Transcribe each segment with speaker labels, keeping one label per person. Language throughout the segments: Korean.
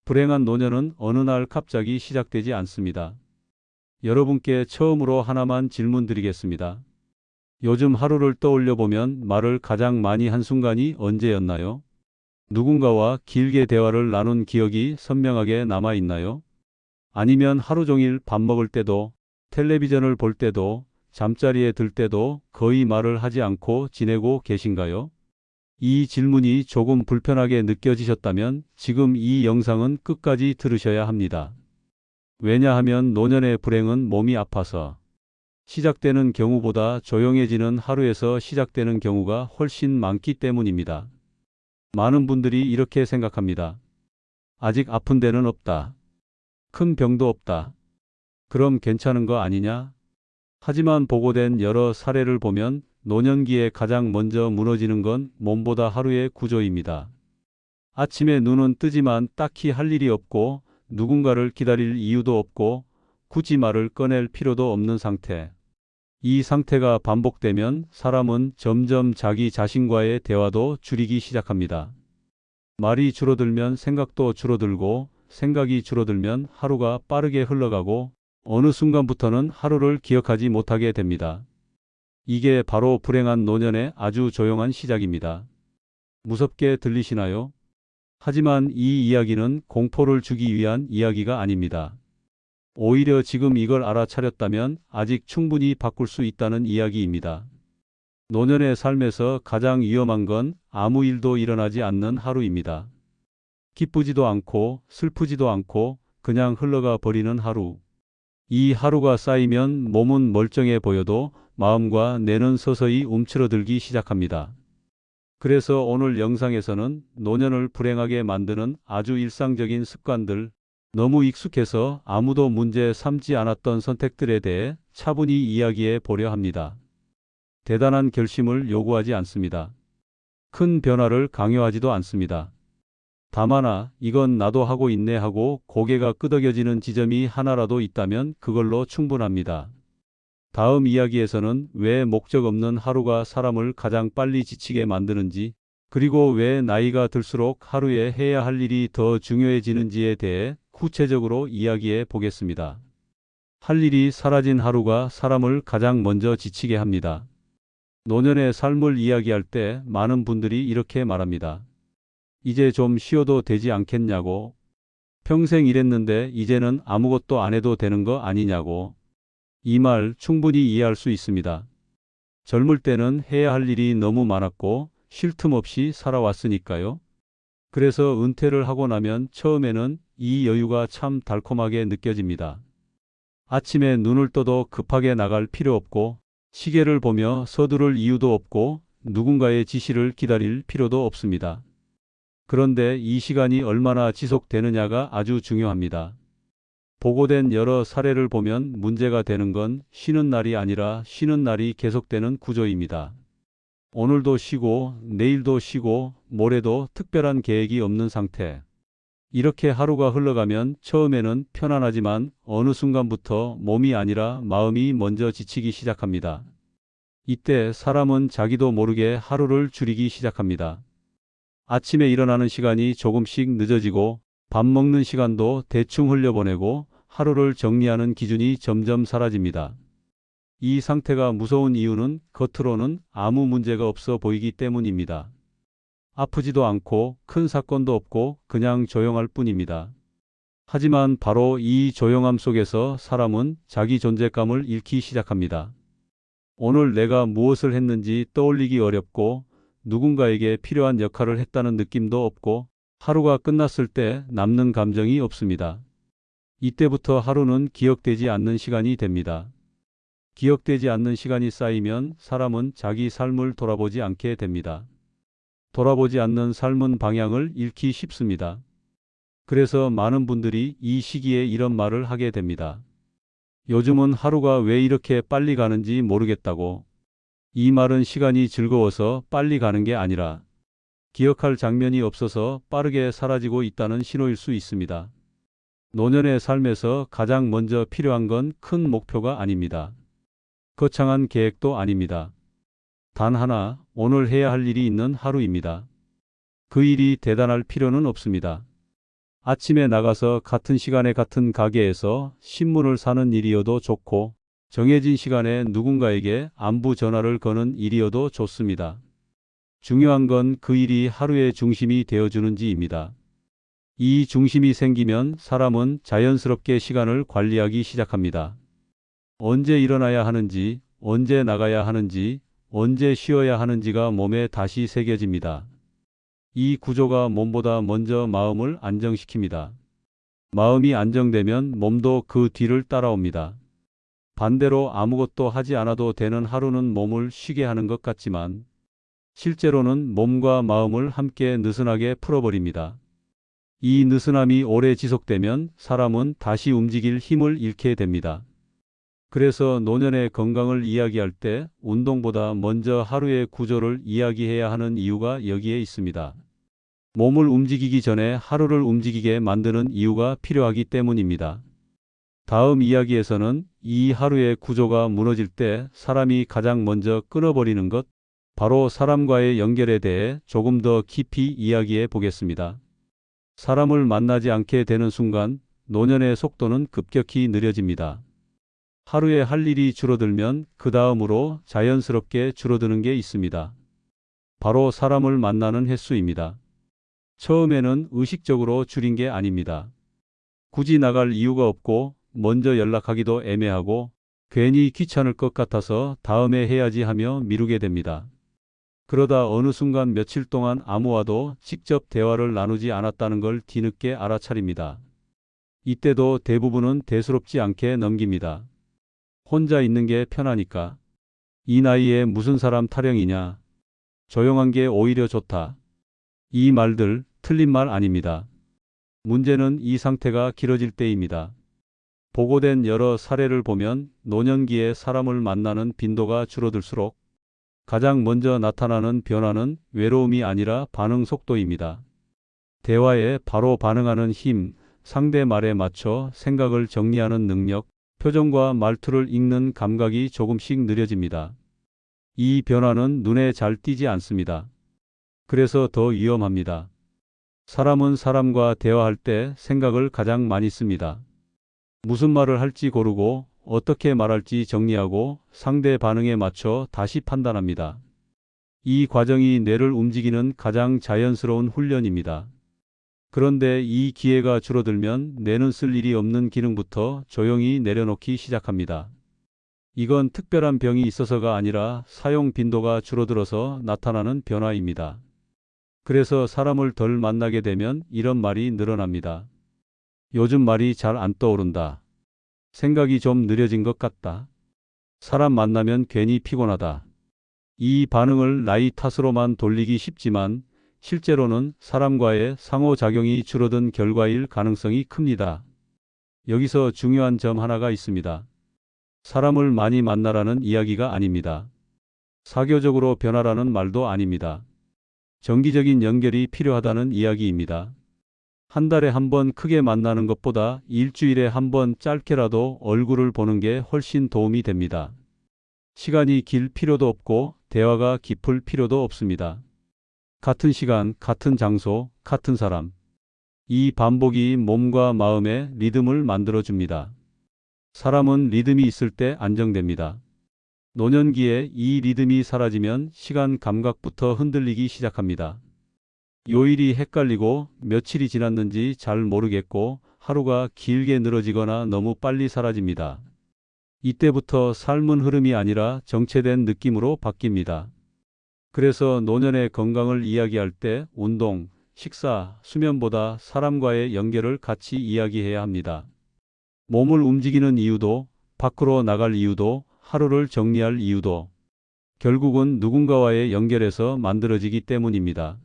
Speaker 1: 불행한 노년은 어느 날 갑자기 시작되지 않습니다. 여러분께 처음으로 하나만 질문드리겠습니다. 요즘 하루를 떠올려 보면 말을 가장 많이 한 순간이 언제였나요? 누군가와 길게 대화를 나눈 기억이 선명하게 남아 있나요? 아니면 하루 종일 밥 먹을 때도, 텔레비전을 볼 때도, 잠자리에 들 때도 거의 말을 하지 않고 지내고 계신가요? 이 질문이 조금 불편하게 느껴지셨다면 지금 이 영상은 끝까지 들으셔야 합니다. 왜냐하면 노년의 불행은 몸이 아파서 시작되는 경우보다 조용해지는 하루에서 시작되는 경우가 훨씬 많기 때문입니다. 많은 분들이 이렇게 생각합니다. 아직 아픈 데는 없다. 큰 병도 없다. 그럼 괜찮은 거 아니냐? 하지만 보고된 여러 사례를 보면 노년기에 가장 먼저 무너지는 건 몸보다 하루의 구조입니다. 아침에 눈은 뜨지만 딱히 할 일이 없고 누군가를 기다릴 이유도 없고 굳이 말을 꺼낼 필요도 없는 상태. 이 상태가 반복되면 사람은 점점 자기 자신과의 대화도 줄이기 시작합니다. 말이 줄어들면 생각도 줄어들고 생각이 줄어들면 하루가 빠르게 흘러가고 어느 순간부터는 하루를 기억하지 못하게 됩니다. 이게 바로 불행한 노년의 아주 조용한 시작입니다. 무섭게 들리시나요? 하지만 이 이야기는 공포를 주기 위한 이야기가 아닙니다. 오히려 지금 이걸 알아차렸다면 아직 충분히 바꿀 수 있다는 이야기입니다. 노년의 삶에서 가장 위험한 건 아무 일도 일어나지 않는 하루입니다. 기쁘지도 않고 슬프지도 않고 그냥 흘러가 버리는 하루. 이 하루가 쌓이면 몸은 멀쩡해 보여도 마음과 뇌는 서서히 움츠러들기 시작합니다. 그래서 오늘 영상에서는 노년을 불행하게 만드는 아주 일상적인 습관들, 너무 익숙해서 아무도 문제 삼지 않았던 선택들에 대해 차분히 이야기해 보려 합니다. 대단한 결심을 요구하지 않습니다. 큰 변화를 강요하지도 않습니다. 다만 이건 나도 하고 있네 하고 고개가 끄덕여지는 지점이 하나라도 있다면 그걸로 충분합니다. 다음 이야기에서는 왜 목적 없는 하루가 사람을 가장 빨리 지치게 만드는지, 그리고 왜 나이가 들수록 하루에 해야 할 일이 더 중요해지는지에 대해 구체적으로 이야기해 보겠습니다. 할 일이 사라진 하루가 사람을 가장 먼저 지치게 합니다. 노년의 삶을 이야기할 때 많은 분들이 이렇게 말합니다. 이제 좀 쉬어도 되지 않겠냐고. 평생 일했는데 이제는 아무것도 안 해도 되는 거 아니냐고. 이 말 충분히 이해할 수 있습니다. 젊을 때는 해야 할 일이 너무 많았고 쉴 틈 없이 살아왔으니까요. 그래서 은퇴를 하고 나면 처음에는 이 여유가 참 달콤하게 느껴집니다. 아침에 눈을 떠도 급하게 나갈 필요 없고 시계를 보며 서두를 이유도 없고 누군가의 지시를 기다릴 필요도 없습니다. 그런데 이 시간이 얼마나 지속되느냐가 아주 중요합니다. 보고된 여러 사례를 보면 문제가 되는 건 쉬는 날이 아니라 쉬는 날이 계속되는 구조입니다. 오늘도 쉬고 내일도 쉬고 모레도 특별한 계획이 없는 상태. 이렇게 하루가 흘러가면 처음에는 편안하지만 어느 순간부터 몸이 아니라 마음이 먼저 지치기 시작합니다. 이때 사람은 자기도 모르게 하루를 줄이기 시작합니다. 아침에 일어나는 시간이 조금씩 늦어지고 밥 먹는 시간도 대충 흘려보내고 하루를 정리하는 기준이 점점 사라집니다. 이 상태가 무서운 이유는 겉으로는 아무 문제가 없어 보이기 때문입니다. 아프지도 않고 큰 사건도 없고 그냥 조용할 뿐입니다. 하지만 바로 이 조용함 속에서 사람은 자기 존재감을 잃기 시작합니다. 오늘 내가 무엇을 했는지 떠올리기 어렵고 누군가에게 필요한 역할을 했다는 느낌도 없고 하루가 끝났을 때 남는 감정이 없습니다. 이때부터 하루는 기억되지 않는 시간이 됩니다. 기억되지 않는 시간이 쌓이면 사람은 자기 삶을 돌아보지 않게 됩니다. 돌아보지 않는 삶은 방향을 잃기 쉽습니다. 그래서 많은 분들이 이 시기에 이런 말을 하게 됩니다. 요즘은 하루가 왜 이렇게 빨리 가는지 모르겠다고. 이 말은 시간이 즐거워서 빨리 가는 게 아니라 기억할 장면이 없어서 빠르게 사라지고 있다는 신호일 수 있습니다. 노년의 삶에서 가장 먼저 필요한 건 큰 목표가 아닙니다. 거창한 계획도 아닙니다. 단 하나, 오늘 해야 할 일이 있는 하루입니다. 그 일이 대단할 필요는 없습니다. 아침에 나가서 같은 시간에 같은 가게에서 신문을 사는 일이어도 좋고 정해진 시간에 누군가에게 안부 전화를 거는 일이어도 좋습니다. 중요한 건 그 일이 하루의 중심이 되어주는지입니다. 이 중심이 생기면 사람은 자연스럽게 시간을 관리하기 시작합니다. 언제 일어나야 하는지, 언제 나가야 하는지, 언제 쉬어야 하는지가 몸에 다시 새겨집니다. 이 구조가 몸보다 먼저 마음을 안정시킵니다. 마음이 안정되면 몸도 그 뒤를 따라옵니다. 반대로 아무것도 하지 않아도 되는 하루는 몸을 쉬게 하는 것 같지만 실제로는 몸과 마음을 함께 느슨하게 풀어버립니다. 이 느슨함이 오래 지속되면 사람은 다시 움직일 힘을 잃게 됩니다. 그래서 노년의 건강을 이야기할 때 운동보다 먼저 하루의 구조를 이야기해야 하는 이유가 여기에 있습니다. 몸을 움직이기 전에 하루를 움직이게 만드는 이유가 필요하기 때문입니다. 다음 이야기에서는 이 하루의 구조가 무너질 때 사람이 가장 먼저 끊어버리는 것, 바로 사람과의 연결에 대해 조금 더 깊이 이야기해 보겠습니다. 사람을 만나지 않게 되는 순간 노년의 속도는 급격히 느려집니다. 하루에 할 일이 줄어들면 그 다음으로 자연스럽게 줄어드는 게 있습니다. 바로 사람을 만나는 횟수입니다. 처음에는 의식적으로 줄인 게 아닙니다. 굳이 나갈 이유가 없고 먼저 연락하기도 애매하고 괜히 귀찮을 것 같아서 다음에 해야지 하며 미루게 됩니다. 그러다 어느 순간 며칠 동안 아무와도 직접 대화를 나누지 않았다는 걸 뒤늦게 알아차립니다. 이때도 대부분은 대수롭지 않게 넘깁니다. 혼자 있는 게 편하니까. 이 나이에 무슨 사람 타령이냐. 조용한 게 오히려 좋다. 이 말들 틀린 말 아닙니다. 문제는 이 상태가 길어질 때입니다. 보고된 여러 사례를 보면 노년기에 사람을 만나는 빈도가 줄어들수록 가장 먼저 나타나는 변화는 외로움이 아니라 반응 속도입니다. 대화에 바로 반응하는 힘, 상대 말에 맞춰 생각을 정리하는 능력, 표정과 말투를 읽는 감각이 조금씩 느려집니다. 이 변화는 눈에 잘 띄지 않습니다. 그래서 더 위험합니다. 사람은 사람과 대화할 때 생각을 가장 많이 씁니다. 무슨 말을 할지 고르고 어떻게 말할지 정리하고 상대 반응에 맞춰 다시 판단합니다. 이 과정이 뇌를 움직이는 가장 자연스러운 훈련입니다. 그런데 이 기회가 줄어들면 뇌는 쓸 일이 없는 기능부터 조용히 내려놓기 시작합니다. 이건 특별한 병이 있어서가 아니라 사용 빈도가 줄어들어서 나타나는 변화입니다. 그래서 사람을 덜 만나게 되면 이런 말이 늘어납니다. 요즘 말이 잘 안 떠오른다. 생각이 좀 느려진 것 같다. 사람 만나면 괜히 피곤하다. 이 반응을 나이 탓으로만 돌리기 쉽지만 실제로는 사람과의 상호작용이 줄어든 결과일 가능성이 큽니다. 여기서 중요한 점 하나가 있습니다. 사람을 많이 만나라는 이야기가 아닙니다. 사교적으로 변화라는 말도 아닙니다. 정기적인 연결이 필요하다는 이야기입니다. 한 달에 한 번 크게 만나는 것보다 일주일에 한 번 짧게라도 얼굴을 보는 게 훨씬 도움이 됩니다. 시간이 길 필요도 없고 대화가 깊을 필요도 없습니다. 같은 시간, 같은 장소, 같은 사람. 이 반복이 몸과 마음의 리듬을 만들어줍니다. 사람은 리듬이 있을 때 안정됩니다. 노년기에 이 리듬이 사라지면 시간 감각부터 흔들리기 시작합니다. 요일이 헷갈리고 며칠이 지났는지 잘 모르겠고 하루가 길게 늘어지거나 너무 빨리 사라집니다. 이때부터 삶은 흐름이 아니라 정체된 느낌으로 바뀝니다. 그래서 노년의 건강을 이야기할 때 운동, 식사, 수면보다 사람과의 연결을 같이 이야기해야 합니다. 몸을 움직이는 이유도, 밖으로 나갈 이유도, 하루를 정리할 이유도 결국은 누군가와의 연결에서 만들어지기 때문입니다.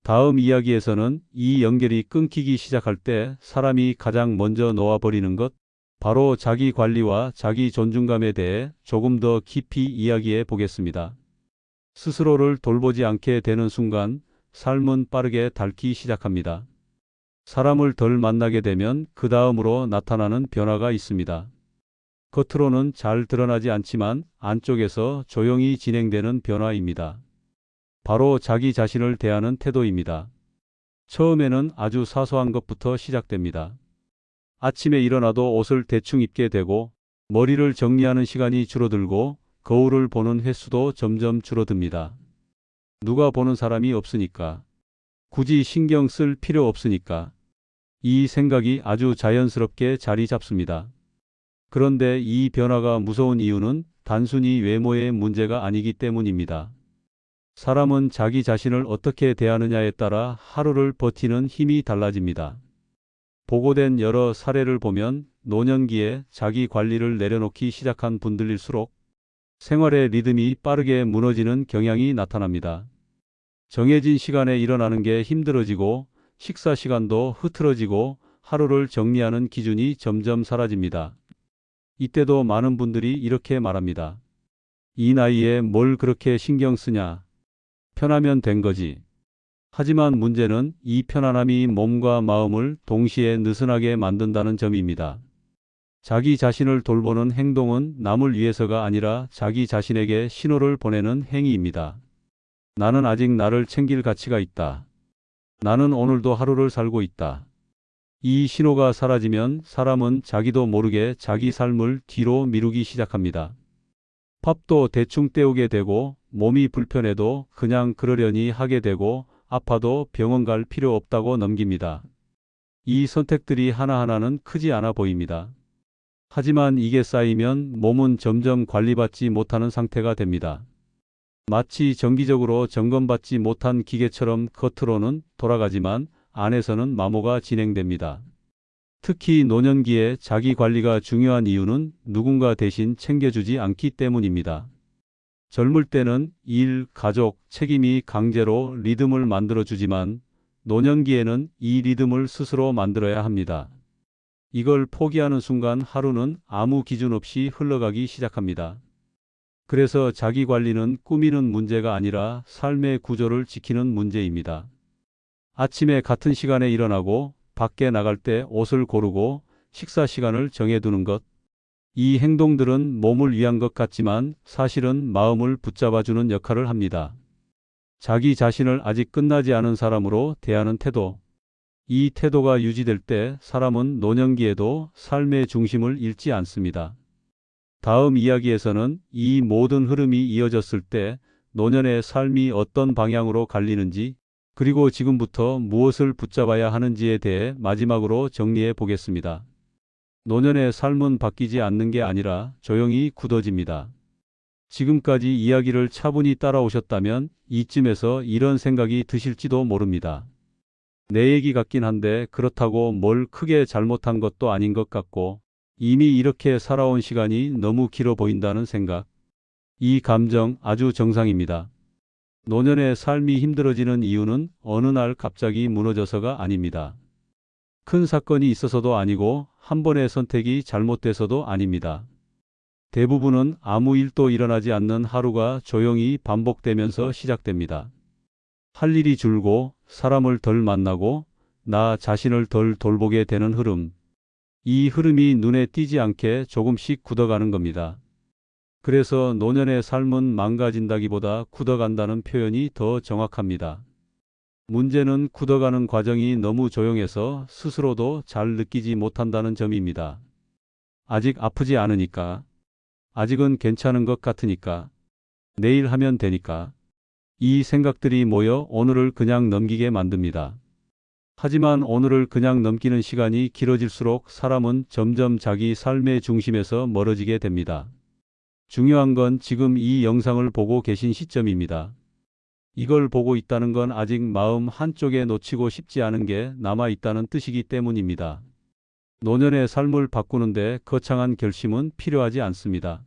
Speaker 1: 다음 이야기에서는 이 연결이 끊기기 시작할 때 사람이 가장 먼저 놓아버리는 것, 바로 자기 관리와 자기 존중감에 대해 조금 더 깊이 이야기해 보겠습니다. 스스로를 돌보지 않게 되는 순간 삶은 빠르게 닳기 시작합니다. 사람을 덜 만나게 되면 그 다음으로 나타나는 변화가 있습니다. 겉으로는 잘 드러나지 않지만 안쪽에서 조용히 진행되는 변화입니다. 바로 자기 자신을 대하는 태도입니다. 처음에는 아주 사소한 것부터 시작됩니다. 아침에 일어나도 옷을 대충 입게 되고 머리를 정리하는 시간이 줄어들고 거울을 보는 횟수도 점점 줄어듭니다. 누가 보는 사람이 없으니까. 굳이 신경 쓸 필요 없으니까. 이 생각이 아주 자연스럽게 자리 잡습니다. 그런데 이 변화가 무서운 이유는 단순히 외모의 문제가 아니기 때문입니다. 사람은 자기 자신을 어떻게 대하느냐에 따라 하루를 버티는 힘이 달라집니다. 보고된 여러 사례를 보면 노년기에 자기 관리를 내려놓기 시작한 분들일수록 생활의 리듬이 빠르게 무너지는 경향이 나타납니다. 정해진 시간에 일어나는 게 힘들어지고 식사 시간도 흐트러지고 하루를 정리하는 기준이 점점 사라집니다. 이때도 많은 분들이 이렇게 말합니다. 이 나이에 뭘 그렇게 신경 쓰냐? 편하면 된 거지. 하지만 문제는 이 편안함이 몸과 마음을 동시에 느슨하게 만든다는 점입니다. 자기 자신을 돌보는 행동은 남을 위해서가 아니라 자기 자신에게 신호를 보내는 행위입니다. 나는 아직 나를 챙길 가치가 있다. 나는 오늘도 하루를 살고 있다. 이 신호가 사라지면 사람은 자기도 모르게 자기 삶을 뒤로 미루기 시작합니다. 밥도 대충 때우게 되고 몸이 불편해도 그냥 그러려니 하게 되고 아파도 병원 갈 필요 없다고 넘깁니다. 이 선택들이 하나하나는 크지 않아 보입니다. 하지만 이게 쌓이면 몸은 점점 관리받지 못하는 상태가 됩니다. 마치 정기적으로 점검받지 못한 기계처럼 겉으로는 돌아가지만 안에서는 마모가 진행됩니다. 특히 노년기에 자기 관리가 중요한 이유는 누군가 대신 챙겨주지 않기 때문입니다. 젊을 때는 일, 가족, 책임이 강제로 리듬을 만들어주지만 노년기에는 이 리듬을 스스로 만들어야 합니다. 이걸 포기하는 순간 하루는 아무 기준 없이 흘러가기 시작합니다. 그래서 자기 관리는 꾸미는 문제가 아니라 삶의 구조를 지키는 문제입니다. 아침에 같은 시간에 일어나고 밖에 나갈 때 옷을 고르고 식사 시간을 정해두는 것. 이 행동들은 몸을 위한 것 같지만 사실은 마음을 붙잡아주는 역할을 합니다. 자기 자신을 아직 끝나지 않은 사람으로 대하는 태도. 이 태도가 유지될 때 사람은 노년기에도 삶의 중심을 잃지 않습니다. 다음 이야기에서는 이 모든 흐름이 이어졌을 때 노년의 삶이 어떤 방향으로 갈리는지 그리고 지금부터 무엇을 붙잡아야 하는지에 대해 마지막으로 정리해 보겠습니다. 노년의 삶은 바뀌지 않는 게 아니라 조용히 굳어집니다. 지금까지 이야기를 차분히 따라오셨다면 이쯤에서 이런 생각이 드실지도 모릅니다. 내 얘기 같긴 한데 그렇다고 뭘 크게 잘못한 것도 아닌 것 같고 이미 이렇게 살아온 시간이 너무 길어 보인다는 생각. 이 감정 아주 정상입니다. 노년의 삶이 힘들어지는 이유는 어느 날 갑자기 무너져서가 아닙니다. 큰 사건이 있어서도 아니고 한 번의 선택이 잘못돼서도 아닙니다. 대부분은 아무 일도 일어나지 않는 하루가 조용히 반복되면서 시작됩니다. 할 일이 줄고 사람을 덜 만나고 나 자신을 덜 돌보게 되는 흐름. 이 흐름이 눈에 띄지 않게 조금씩 굳어가는 겁니다. 그래서 노년의 삶은 망가진다기보다 굳어간다는 표현이 더 정확합니다. 문제는 굳어가는 과정이 너무 조용해서 스스로도 잘 느끼지 못한다는 점입니다. 아직 아프지 않으니까, 아직은 괜찮은 것 같으니까, 내일 하면 되니까, 이 생각들이 모여 오늘을 그냥 넘기게 만듭니다. 하지만 오늘을 그냥 넘기는 시간이 길어질수록 사람은 점점 자기 삶의 중심에서 멀어지게 됩니다. 중요한 건 지금 이 영상을 보고 계신 시점입니다. 이걸 보고 있다는 건 아직 마음 한쪽에 놓치고 싶지 않은 게 남아 있다는 뜻이기 때문입니다. 노년의 삶을 바꾸는데 거창한 결심은 필요하지 않습니다.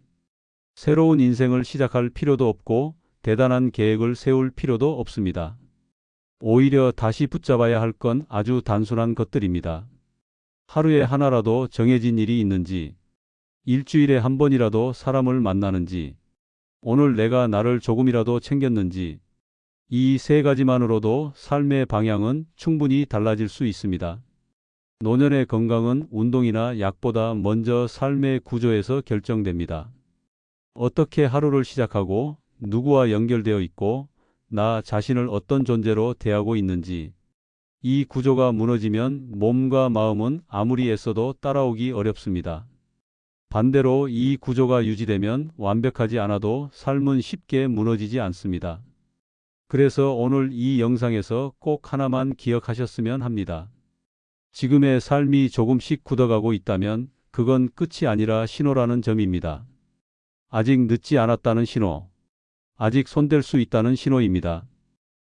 Speaker 1: 새로운 인생을 시작할 필요도 없고 대단한 계획을 세울 필요도 없습니다. 오히려 다시 붙잡아야 할 건 아주 단순한 것들입니다. 하루에 하나라도 정해진 일이 있는지, 일주일에 한 번이라도 사람을 만나는지, 오늘 내가 나를 조금이라도 챙겼는지, 이 세 가지만으로도 삶의 방향은 충분히 달라질 수 있습니다. 노년의 건강은 운동이나 약보다 먼저 삶의 구조에서 결정됩니다. 어떻게 하루를 시작하고 누구와 연결되어 있고 나 자신을 어떤 존재로 대하고 있는지 이 구조가 무너지면 몸과 마음은 아무리 애써도 따라오기 어렵습니다. 반대로 이 구조가 유지되면 완벽하지 않아도 삶은 쉽게 무너지지 않습니다. 그래서 오늘 이 영상에서 꼭 하나만 기억하셨으면 합니다. 지금의 삶이 조금씩 굳어가고 있다면 그건 끝이 아니라 신호라는 점입니다. 아직 늦지 않았다는 신호. 아직 손댈 수 있다는 신호입니다.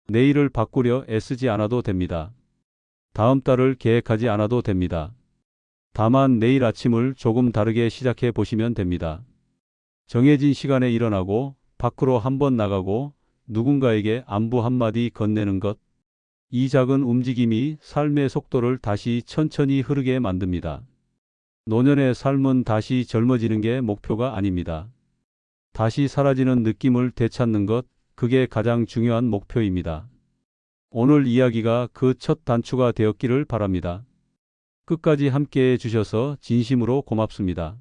Speaker 1: 내일을 바꾸려 애쓰지 않아도 됩니다. 다음 달을 계획하지 않아도 됩니다. 다만 내일 아침을 조금 다르게 시작해 보시면 됩니다. 정해진 시간에 일어나고 밖으로 한번 나가고 누군가에게 안부 한마디 건네는 것. 이 작은 움직임이 삶의 속도를 다시 천천히 흐르게 만듭니다. 노년의 삶은 다시 젊어지는 게 목표가 아닙니다. 다시 사라지는 느낌을 되찾는 것, 그게 가장 중요한 목표입니다. 오늘 이야기가 그 첫 단추가 되었기를 바랍니다. 끝까지 함께해 주셔서 진심으로 고맙습니다.